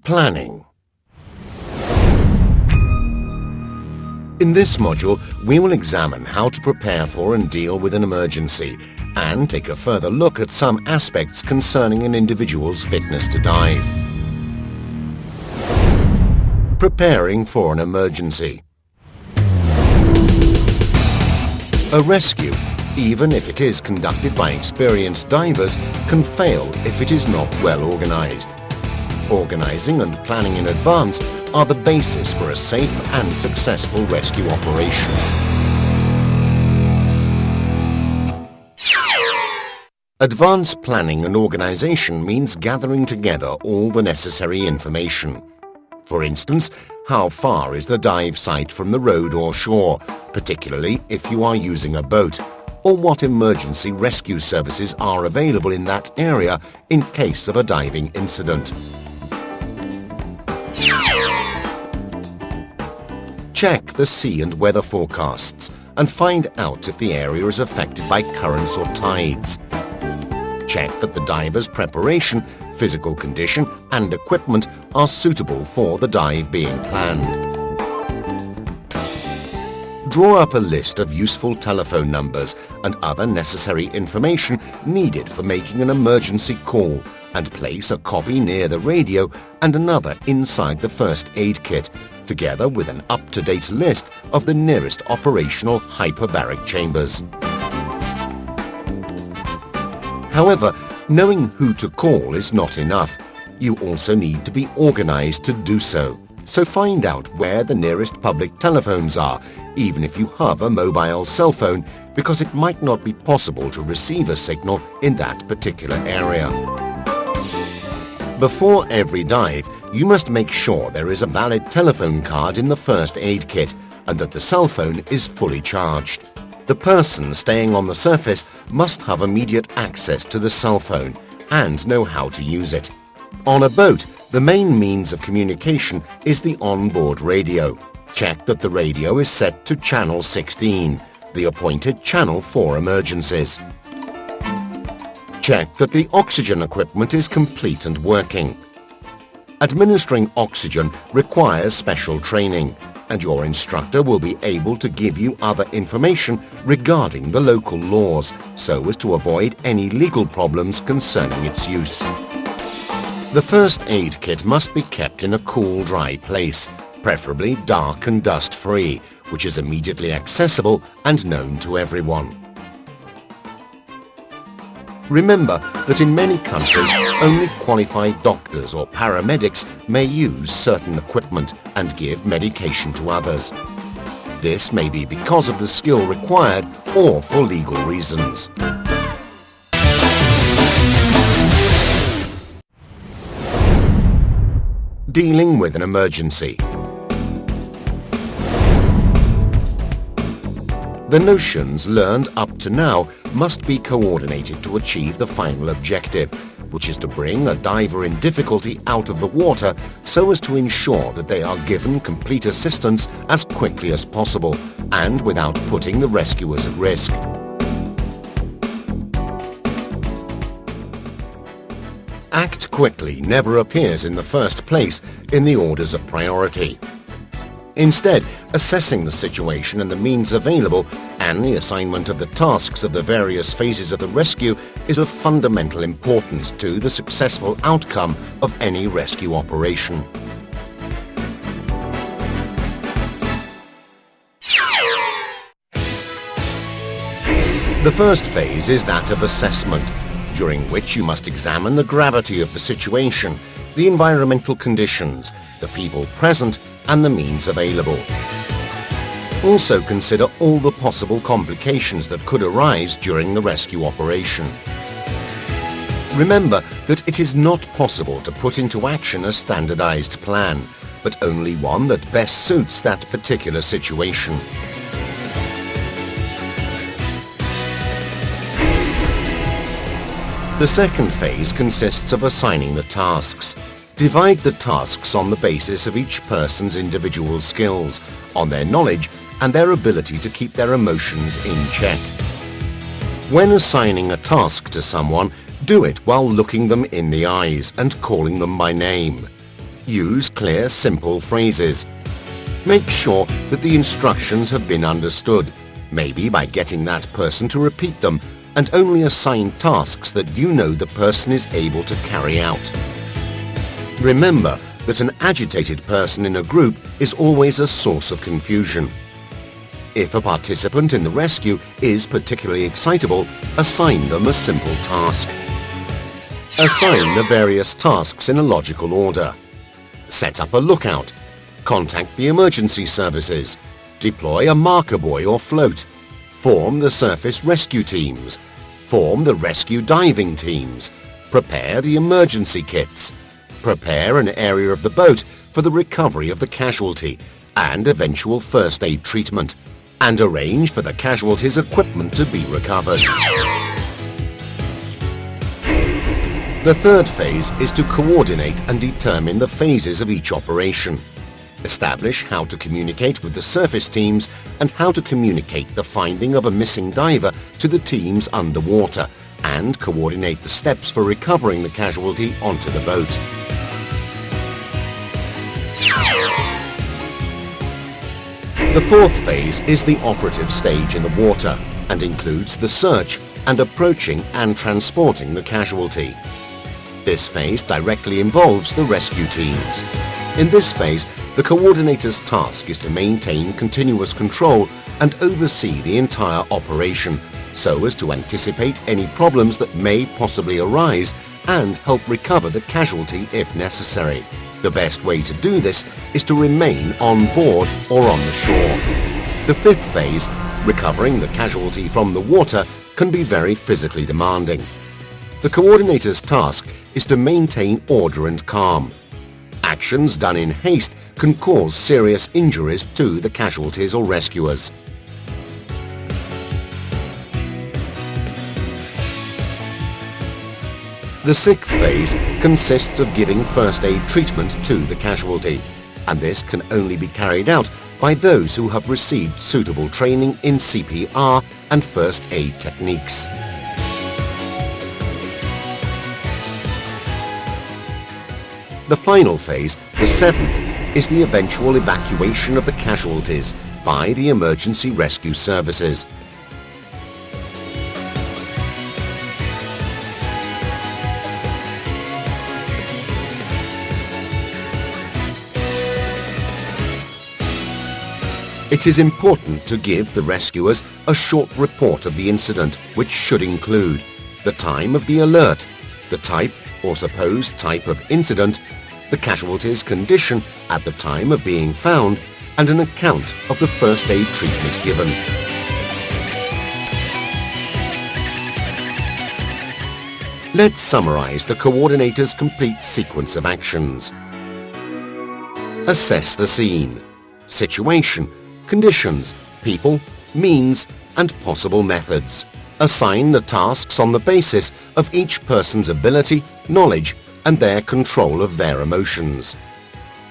Planning. In this module, we will examine how to prepare for and deal with an emergency and take a further look at some aspects concerning an individual's fitness to dive. Preparing for an emergency. A rescue, even if it is conducted by experienced divers, can fail if it is not well organized. Organizing and planning in advance are the basis for a safe and successful rescue operation. Advanced planning and organization means gathering together all the necessary information. For instance, how far is the dive site from the road or shore, particularly if you are using a boat, or what emergency rescue services are available in that area in case of a diving incident. Check the sea and weather forecasts and find out if the area is affected by currents or tides. Check that the diver's preparation, physical condition and equipment are suitable for the dive being planned. Draw up a list of useful telephone numbers and other necessary information needed for making an emergency call and place a copy near the radio and another inside the first aid kit, together with an up-to-date list of the nearest operational hyperbaric chambers. However, knowing who to call is not enough. You also need to be organized to do so. So find out where the nearest public telephones are, even if you have a mobile cell phone, because it might not be possible to receive a signal in that particular area. Before every dive, you must make sure there is a valid telephone card in the first aid kit and that the cell phone is fully charged. The person staying on the surface must have immediate access to the cell phone and know how to use it. On a boat, the main means of communication is the onboard radio. Check that the radio is set to channel 16, the appointed channel for emergencies. Check that the oxygen equipment is complete and working. Administering oxygen requires special training, and your instructor will be able to give you other information regarding the local laws so as to avoid any legal problems concerning its use. The first aid kit must be kept in a cool, dry place, preferably dark and dust-free, which is immediately accessible and known to everyone. Remember that in many countries, only qualified doctors or paramedics may use certain equipment and give medication to others. This may be because of the skill required or for legal reasons. Dealing with an emergency. The notions learned up to now must be coordinated to achieve the final objective, which is to bring a diver in difficulty out of the water so as to ensure that they are given complete assistance as quickly as possible and without putting the rescuers at risk. Act quickly never appears in the first place in the orders of priority. Instead, assessing the situation and the means available and the assignment of the tasks of the various phases of the rescue is of fundamental importance to the successful outcome of any rescue operation. The first phase is that of assessment, during which you must examine the gravity of the situation, the environmental conditions, the people present, and the means available. Also consider all the possible complications that could arise during the rescue operation. Remember that it is not possible to put into action a standardized plan, but only one that best suits that particular situation. The second phase consists of assigning the tasks. Divide the tasks on the basis of each person's individual skills, on their knowledge, and their ability to keep their emotions in check. When assigning a task to someone, do it while looking them in the eyes and calling them by name. Use clear, simple phrases. Make sure that the instructions have been understood, maybe by getting that person to repeat them, and only assign tasks that you know the person is able to carry out. Remember that an agitated person in a group is always a source of confusion. If a participant in the rescue is particularly excitable, assign them a simple task. Assign the various tasks in a logical order. Set up a lookout. Contact the emergency services. Deploy a marker buoy or float. Form the surface rescue teams. Form the rescue diving teams. Prepare the emergency kits. Prepare an area of the boat for the recovery of the casualty and eventual first aid treatment, and arrange for the casualty's equipment to be recovered. The third phase is to coordinate and determine the phases of each operation. Establish how to communicate with the surface teams and how to communicate the finding of a missing diver to the teams underwater, and coordinate the steps for recovering the casualty onto the boat. The fourth phase is the operative stage in the water and includes the search and approaching and transporting the casualty. This phase directly involves the rescue teams. In this phase, the coordinator's task is to maintain continuous control and oversee the entire operation so as to anticipate any problems that may possibly arise and help recover the casualty if necessary. The best way to do this is to remain on board or on the shore. The fifth phase, recovering the casualty from the water, can be very physically demanding. The coordinator's task is to maintain order and calm. Actions done in haste can cause serious injuries to the casualties or rescuers. The sixth phase consists of giving first aid treatment to the casualty, and this can only be carried out by those who have received suitable training in CPR and first aid techniques. The final phase, the seventh, is the eventual evacuation of the casualties by the emergency rescue services. It is important to give the rescuers a short report of the incident, which should include the time of the alert, the type or supposed type of incident, the casualty's condition at the time of being found, and an account of the first aid treatment given. Let's summarize the coordinator's complete sequence of actions. Assess the scene, situation, conditions, people, means, and possible methods. Assign the tasks on the basis of each person's ability, knowledge, and their control of their emotions.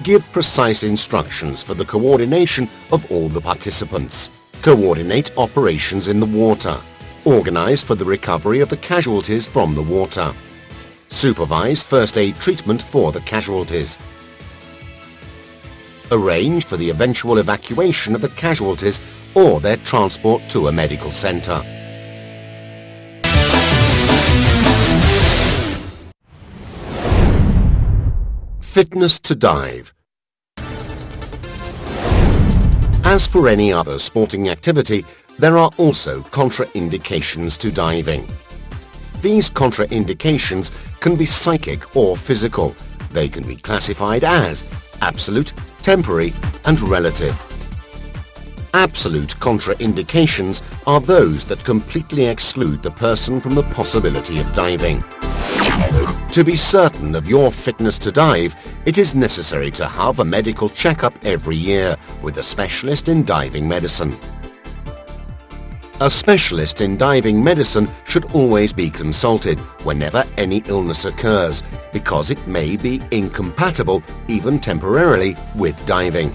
Give precise instructions for the coordination of all the participants. Coordinate operations in the water. Organize for the recovery of the casualties from the water. Supervise first aid treatment for the casualties. Arrange for the eventual evacuation of the casualties or their transport to a medical center. Fitness to dive. As for any other sporting activity, there are also contraindications to diving. These contraindications can be psychic or physical. They can be classified as absolute, temporary, and relative. Absolute contraindications are those that completely exclude the person from the possibility of diving. To be certain of your fitness to dive, it is necessary to have a medical checkup every year with a specialist in diving medicine. A specialist in diving medicine should always be consulted whenever any illness occurs, because it may be incompatible, even temporarily, with diving.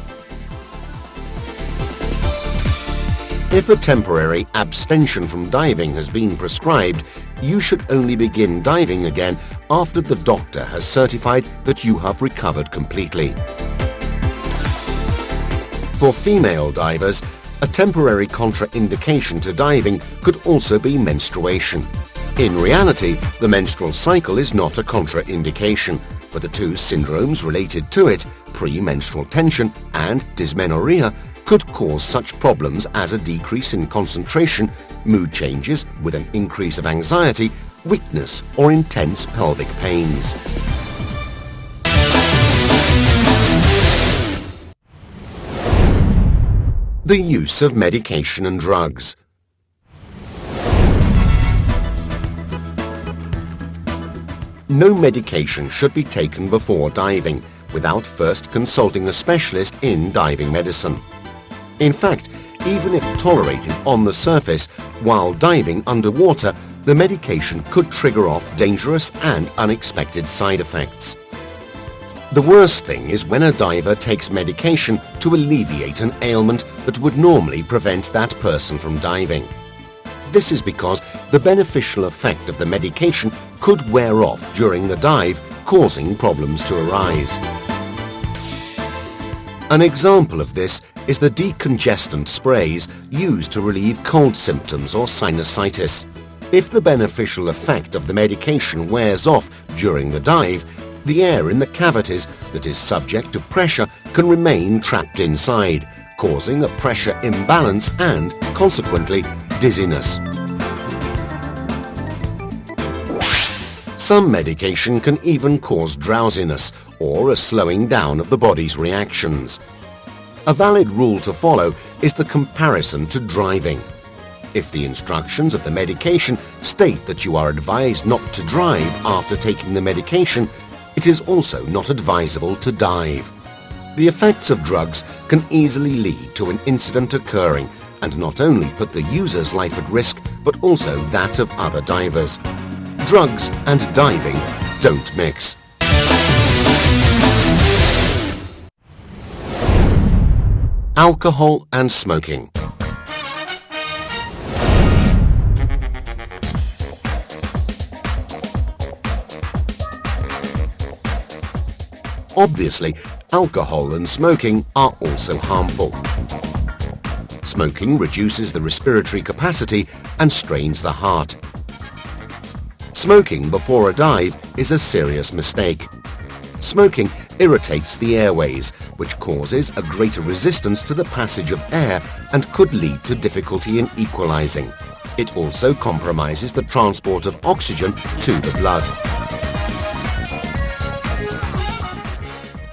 If a temporary abstention from diving has been prescribed, you should only begin diving again after the doctor has certified that you have recovered completely. For female divers, a temporary contraindication to diving could also be menstruation. In reality, the menstrual cycle is not a contraindication, but the two syndromes related to it, premenstrual tension and dysmenorrhea, could cause such problems as a decrease in concentration, mood changes with an increase of anxiety, weakness or intense pelvic pains. The use of medication and drugs. No medication should be taken before diving without first consulting a specialist in diving medicine. In fact, even if tolerated on the surface, while diving underwater, the medication could trigger off dangerous and unexpected side effects. The worst thing is when a diver takes medication to alleviate an ailment that would normally prevent that person from diving. This is because the beneficial effect of the medication could wear off during the dive, causing problems to arise. An example of this is the decongestant sprays used to relieve cold symptoms or sinusitis. If the beneficial effect of the medication wears off during the dive, the air in the cavities that is subject to pressure can remain trapped inside, causing a pressure imbalance and, consequently, dizziness. Some medication can even cause drowsiness or a slowing down of the body's reactions. A valid rule to follow is the comparison to driving. If the instructions of the medication state that you are advised not to drive after taking the medication, it is also not advisable to dive. The effects of drugs can easily lead to an incident occurring and not only put the user's life at risk but also that of other divers. Drugs and diving don't mix. Alcohol and smoking. Obviously, alcohol and smoking are also harmful. Smoking reduces the respiratory capacity and strains the heart. Smoking before a dive is a serious mistake. Smoking irritates the airways, which causes a greater resistance to the passage of air and could lead to difficulty in equalizing. It also compromises the transport of oxygen to the blood.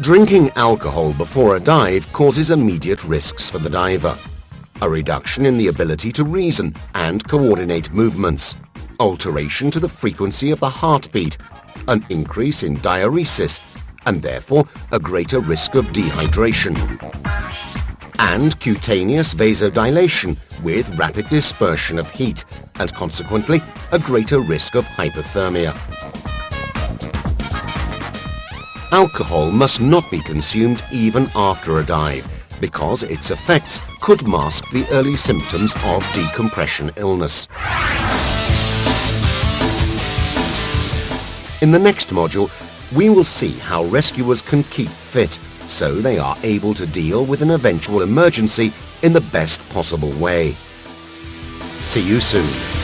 Drinking alcohol before a dive causes immediate risks for the diver. A reduction in the ability to reason and coordinate movements, alteration to the frequency of the heartbeat, an increase in diuresis, and therefore a greater risk of dehydration, and cutaneous vasodilation with rapid dispersion of heat, and consequently a greater risk of hypothermia. Alcohol must not be consumed even after a dive, because its effects could mask the early symptoms of decompression illness. In the next module, we will see how rescuers can keep fit so they are able to deal with an eventual emergency in the best possible way. See you soon.